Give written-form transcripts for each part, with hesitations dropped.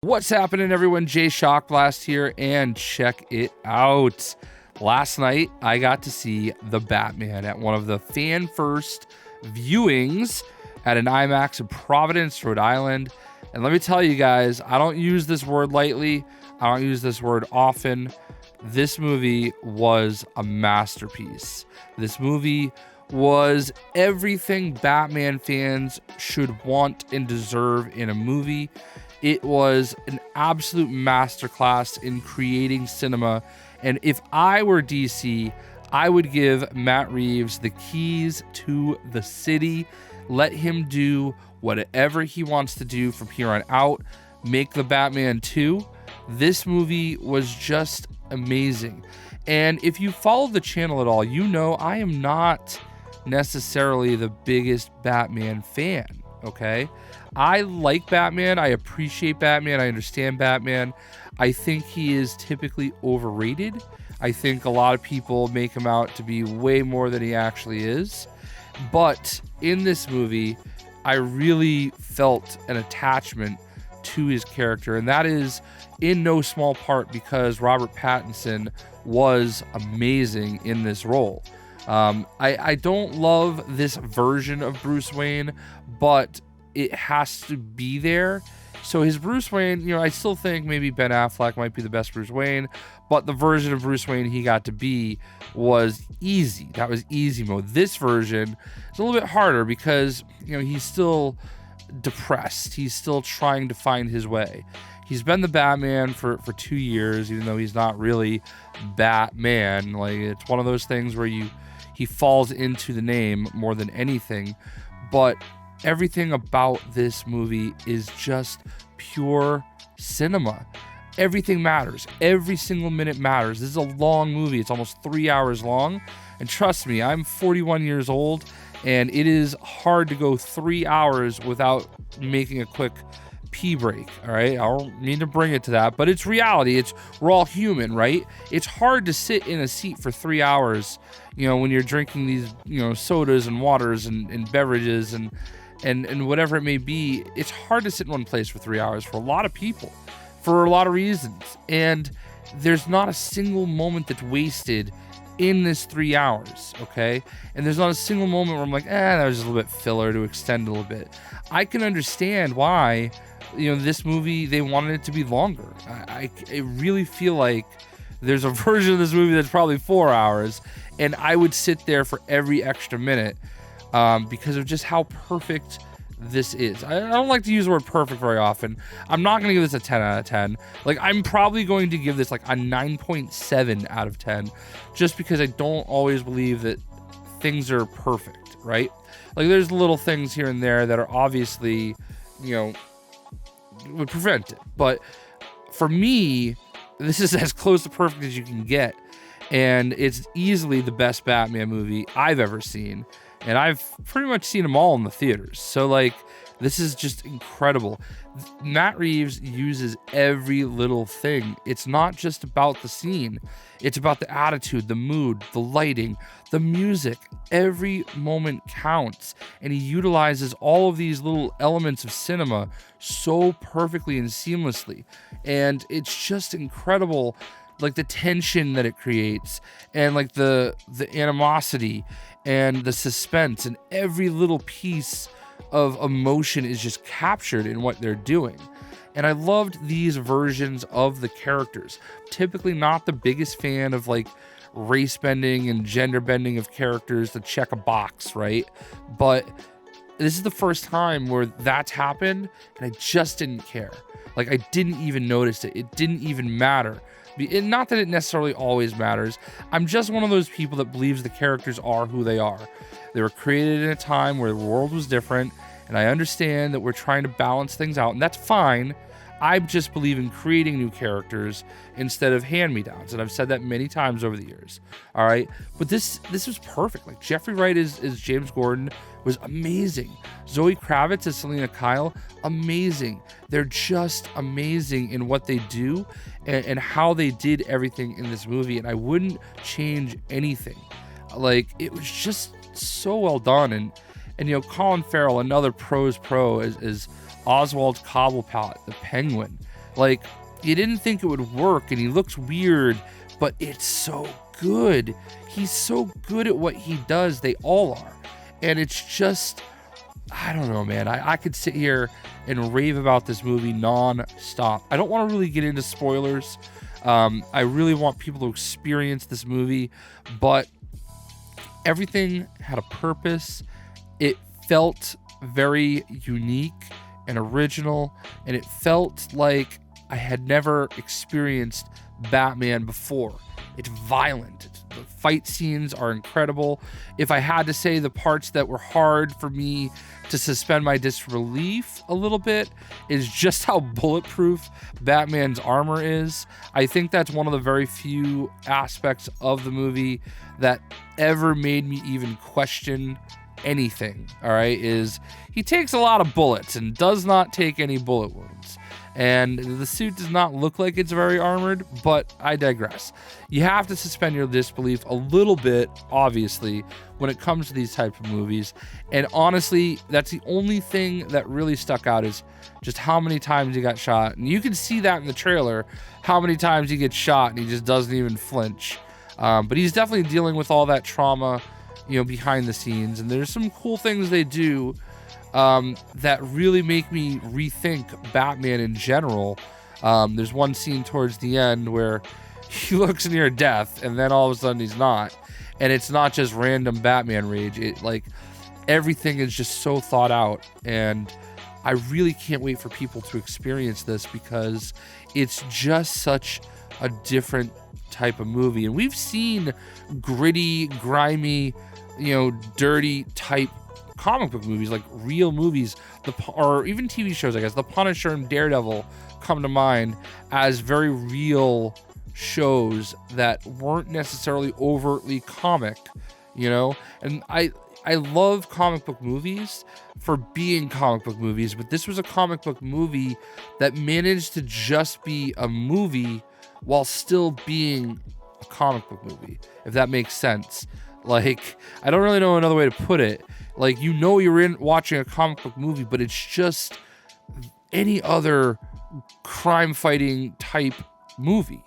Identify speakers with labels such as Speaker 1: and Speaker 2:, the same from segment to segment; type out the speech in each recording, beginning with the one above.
Speaker 1: What's happening, everyone? Jay Shockblast here, and check it out. Last night, I got to see The Batman at one of the fan-first viewings at an IMAX in Providence, Rhode Island. And let me tell you guys, I don't use this word lightly. I don't use this word often. This movie was a masterpiece. This movie was everything Batman fans should want and deserve in a movie. It was an absolute masterclass in creating cinema. And if I were DC, I would give Matt Reeves the keys to the city. Let him do whatever he wants to do from here on out. Make The Batman 2. This movie was just amazing. And if you follow the channel at all, you know I am not necessarily the biggest Batman fan, okay? I like Batman. I appreciate Batman. I understand Batman. I think he is typically overrated. I think a lot of people make him out to be way more than he actually is. But in this movie, I really felt an attachment to his character, and that is in no small part because Robert Pattinson was amazing in this role. I don't love this version of Bruce Wayne, but it has to be there. So his Bruce Wayne, I still think maybe Ben Affleck might be the best Bruce Wayne, but the version of Bruce Wayne he got to be was easy. That was easy mode. This version is a little bit harder because, he's still depressed. He's still trying to find his way. He's been the Batman for 2 years, even though he's not really Batman. Like, it's one of those things where he falls into the name more than anything. But everything about this movie is just pure cinema. Everything matters. Every single minute matters. This is a long movie. It's almost 3 hours long. And trust me, I'm 41 years old, and it is hard to go 3 hours without making a quick pee break. All right, I don't mean to bring it to that, but it's reality. We're all human, right? It's hard to sit in a seat for 3 hours, when you're drinking these, sodas and waters and beverages and whatever it may be. It's hard to sit in one place for 3 hours for a lot of people, for a lot of reasons. And there's not a single moment that's wasted in this 3 hours, okay? And there's not a single moment where I'm like, that was just a little bit filler to extend a little bit. I can understand why, this movie, they wanted it to be longer. I really feel like there's a version of this movie that's probably 4 hours, and I would sit there for every extra minute because of just how perfect this is. I don't like to use the word perfect very often. I'm not going to give this a 10 out of 10. Like, I'm probably going to give this like a 9.7 out of 10 just because I don't always believe that things are perfect, right? Like, there's little things here and there that are obviously, would prevent it. But for me, this is as close to perfect as you can get. And it's easily the best Batman movie I've ever seen. And I've pretty much seen them all in the theaters. So, this is just incredible. Matt Reeves uses every little thing. It's not just about the scene. It's about the attitude, the mood, the lighting, the music. Every moment counts. And he utilizes all of these little elements of cinema so perfectly and seamlessly. And it's just incredible, like the tension that it creates and like the animosity and the suspense, and every little piece of emotion is just captured in what they're doing. And I loved these versions of the characters. Typically not the biggest fan of like race bending and gender bending of characters to check a box, right? But this is the first time where that's happened, and I just didn't care. Like, I didn't even notice it. It didn't even matter. Not that it necessarily always matters. I'm just one of those people that believes the characters are who they are. They were created in a time where the world was different, and I understand that we're trying to balance things out, and that's fine. I just believe in creating new characters instead of hand-me-downs, and I've said that many times over the years. All right, but this was perfect. Like, Jeffrey Wright as James Gordon was amazing. Zoe Kravitz as Selina Kyle, amazing. They're just amazing in what they do and how they did everything in this movie, and I wouldn't change anything. Like, it was just so well done. And Colin Farrell, another pro's pro, as Oswald Cobblepot, the Penguin. Like, you didn't think it would work, and he looks weird, but it's so good. He's so good at what he does. They all are. And it's just, I don't know, man. I could sit here and rave about this movie non-stop. I don't want to really get into spoilers. I really want people to experience this movie, but everything had a purpose. It felt very unique and original, and it felt like I had never experienced Batman before. It's violent. The fight scenes are incredible. If I had to say the parts that were hard for me to suspend my disbelief a little bit is just how bulletproof Batman's armor is. I think that's one of the very few aspects of the movie that ever made me even question anything, all right, is he takes a lot of bullets and does not take any bullet wounds. And the suit does not look like it's very armored, but I digress. You have to suspend your disbelief a little bit, obviously, when it comes to these types of movies. And honestly, that's the only thing that really stuck out is just how many times he got shot. And you can see that in the trailer, how many times he gets shot and he just doesn't even flinch. But he's definitely dealing with all that trauma, behind the scenes. And there's some cool things they do that really make me rethink Batman in general. There's one scene towards the end where he looks near death and then all of a sudden he's not. And it's not just random Batman rage. It everything is just so thought out. And I really can't wait for people to experience this because it's just such a different type of movie. And we've seen gritty, grimy, dirty type comic book movies, like real movies, or even TV shows, I guess. The Punisher and Daredevil come to mind as very real shows that weren't necessarily overtly comic, and I love comic book movies for being comic book movies, but this was a comic book movie that managed to just be a movie while still being a comic book movie, if that makes sense. Like, I don't really know another way to put it. Like, you're watching a comic book movie, but it's just any other crime fighting type movie.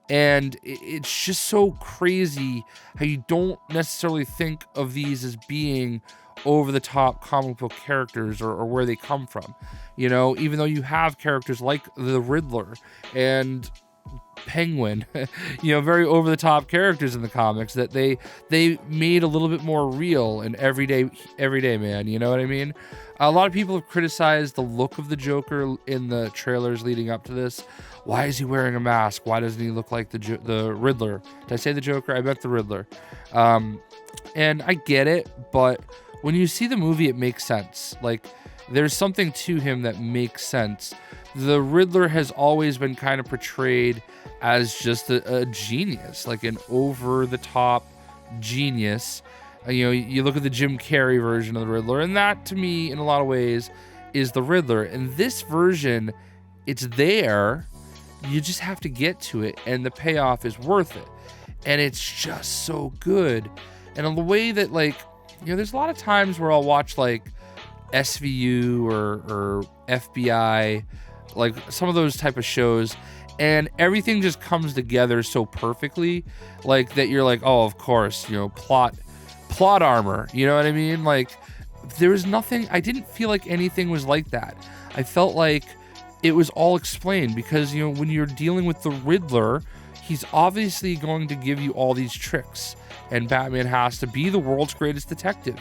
Speaker 1: And it's just so crazy how you don't necessarily think of these as being over the top comic book characters or where they come from. Even though you have characters like the Riddler and Penguin, very over the top characters in the comics that they made a little bit more real and everyday man, you know what I mean? A lot of people have criticized the look of the Joker in the trailers leading up to this. Why is he wearing a mask? Why doesn't he look like the Riddler? Did I say the Joker? I meant the Riddler. And I get it, but when you see the movie, it makes sense. Like, there's something to him that makes sense. The Riddler has always been kind of portrayed as just a genius, like an over-the-top genius. You look at the Jim Carrey version of the Riddler, and that, to me, in a lot of ways, is the Riddler. And this version, it's there. You just have to get to it, and the payoff is worth it. And it's just so good. And in the way that, there's a lot of times where I'll watch, SVU or FBI, like some of those type of shows, and everything just comes together so perfectly, that you're like, oh, of course, plot armor, you know what I mean? There was nothing, I didn't feel like anything was like that. I felt like it was all explained because, when you're dealing with the Riddler, he's obviously going to give you all these tricks, and Batman has to be the world's greatest detective.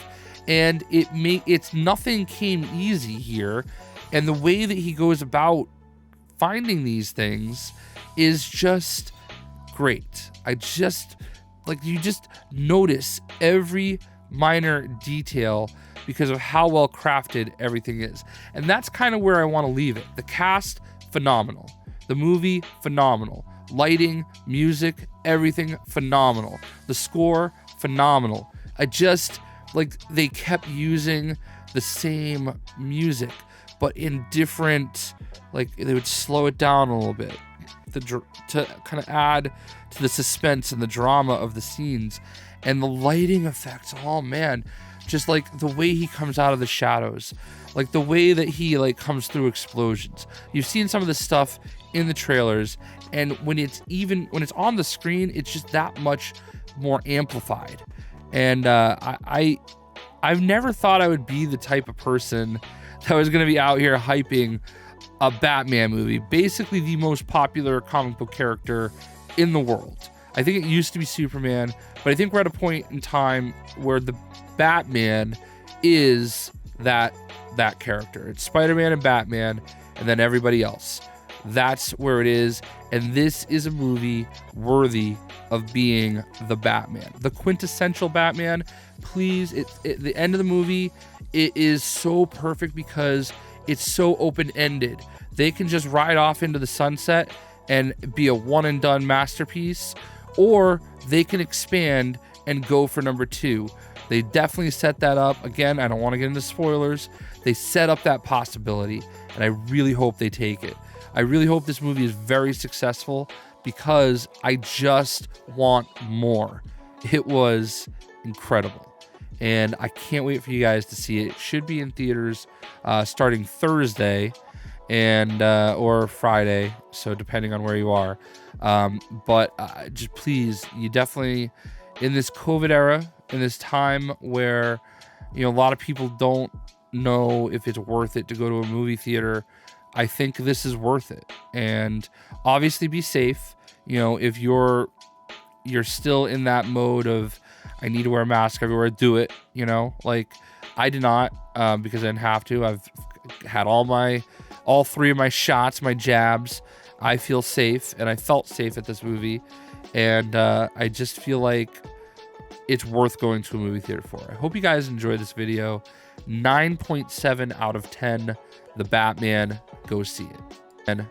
Speaker 1: And it's nothing came easy here. And the way that he goes about finding these things is just great. You just notice every minor detail because of how well crafted everything is. And that's kind of where I want to leave it. The cast, phenomenal. The movie, phenomenal. Lighting, music, everything, phenomenal. The score, phenomenal. They kept using the same music, but in different, they would slow it down a little bit to kind of add to the suspense and the drama of the scenes. And the lighting effects, oh man, just like the way he comes out of the shadows, like the way that he like comes through explosions. You've seen some of this stuff in the trailers, and when it's on the screen, it's just that much more amplified. And I've never thought I would be the type of person that was going to be out here hyping a Batman movie, basically the most popular comic book character in the world. I think it used to be Superman, but I think we're at a point in time where the Batman is that character. It's Spider-Man and Batman, and then everybody else. That's where it is, and this is a movie worthy of being the Batman, the quintessential Batman. Please, the end of the movie, it is so perfect because it's so open-ended. They can just ride off into the sunset and be a one-and-done masterpiece, or they can expand and go for number 2. They definitely set that up. Again, I don't want to get into spoilers. They set up that possibility, and I really hope they take it. I really hope this movie is very successful because I just want more. It was incredible, and I can't wait for you guys to see it. It should be in theaters starting Thursday and or Friday, so depending on where you are. But just please, you definitely, in this COVID era, in this time where, you know, a lot of people don't know if it's worth it to go to a movie theater, I think this is worth it. And obviously be safe. You know, if you're still in that mode of I need to wear a mask everywhere, do it. You know, like I did not because I didn't have to. I've had all 3 of my shots, my jabs. I feel safe, and I felt safe at this movie, and I just feel like it's worth going to a movie theater for. I hope you guys enjoyed this video. 9.7 out of 10. The Batman. Go see it. And